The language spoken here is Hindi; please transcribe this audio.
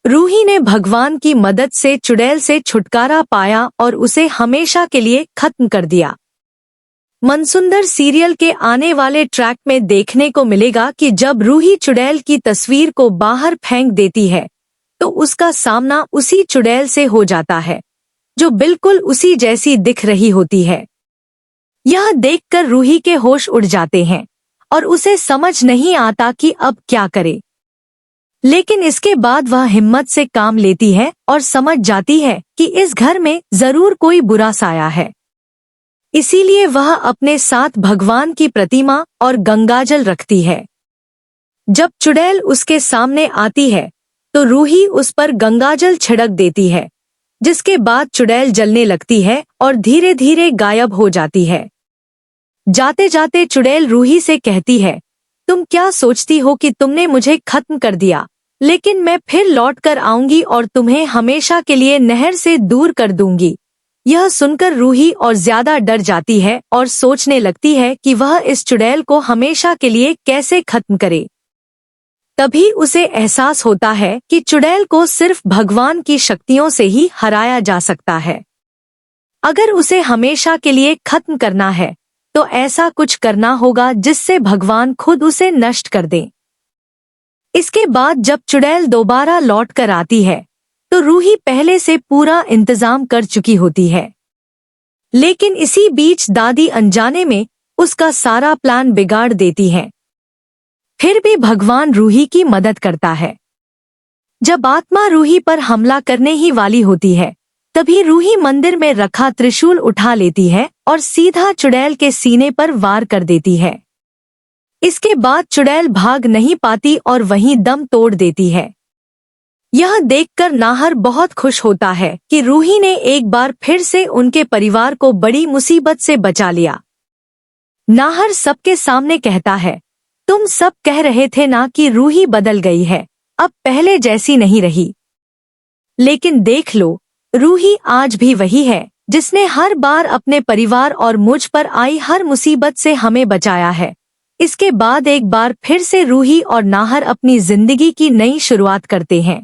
रूही ने भगवान की मदद से चुड़ैल से छुटकारा पाया और उसे हमेशा के लिए खत्म कर दिया। मनसुंदर सीरियल के आने वाले ट्रैक में देखने को मिलेगा कि जब रूही चुड़ैल की तस्वीर को बाहर फेंक देती है तो उसका सामना उसी चुड़ैल से हो जाता है जो बिल्कुल उसी जैसी दिख रही होती है। यह देखकर रूही के होश उड़ जाते हैं और उसे समझ नहीं आता कि अब क्या करे। लेकिन इसके बाद वह हिम्मत से काम लेती है और समझ जाती है कि इस घर में जरूर कोई बुरा साया है। इसीलिए वह अपने साथ भगवान की प्रतिमा और गंगाजल रखती है। जब चुड़ैल उसके सामने आती है तो रूही उस पर गंगाजल छिड़क देती है, जिसके बाद चुड़ैल जलने लगती है और धीरे धीरे गायब हो जाती है। जाते जाते चुड़ैल रूही से कहती है, तुम क्या सोचती हो कि तुमने मुझे खत्म कर दिया, लेकिन मैं फिर लौट कर आऊंगी और तुम्हें हमेशा के लिए नहर से दूर कर दूंगी। यह सुनकर रूही और ज्यादा डर जाती है और सोचने लगती है कि वह इस चुड़ैल को हमेशा के लिए कैसे खत्म करे। तभी उसे एहसास होता है कि चुड़ैल को सिर्फ भगवान की शक्तियों से ही हराया जा सकता है। अगर उसे हमेशा के लिए खत्म करना है तो ऐसा कुछ करना होगा जिससे भगवान खुद उसे नष्ट कर दें। इसके बाद जब चुड़ैल दोबारा लौट कर आती है तो रूही पहले से पूरा इंतजाम कर चुकी होती है। लेकिन इसी बीच दादी अनजाने में उसका सारा प्लान बिगाड़ देती है। फिर भी भगवान रूही की मदद करता है। जब आत्मा रूही पर हमला करने ही वाली होती है तभी रूही मंदिर में रखा त्रिशूल उठा लेती है और सीधा चुड़ैल के सीने पर वार कर देती है। इसके बाद चुड़ैल भाग नहीं पाती और वहीं दम तोड़ देती है। यह देखकर नाहर बहुत खुश होता है कि रूही ने एक बार फिर से उनके परिवार को बड़ी मुसीबत से बचा लिया। नाहर सबके सामने कहता है, तुम सब कह रहे थे ना कि रूही बदल गई है, अब पहले जैसी नहीं रही। लेकिन देख लो, रूही आज भी वही है जिसने हर बार अपने परिवार और मुझ पर आई हर मुसीबत से हमें बचाया है। इसके बाद एक बार फिर से रूही और नाहर अपनी जिंदगी की नई शुरुआत करते हैं।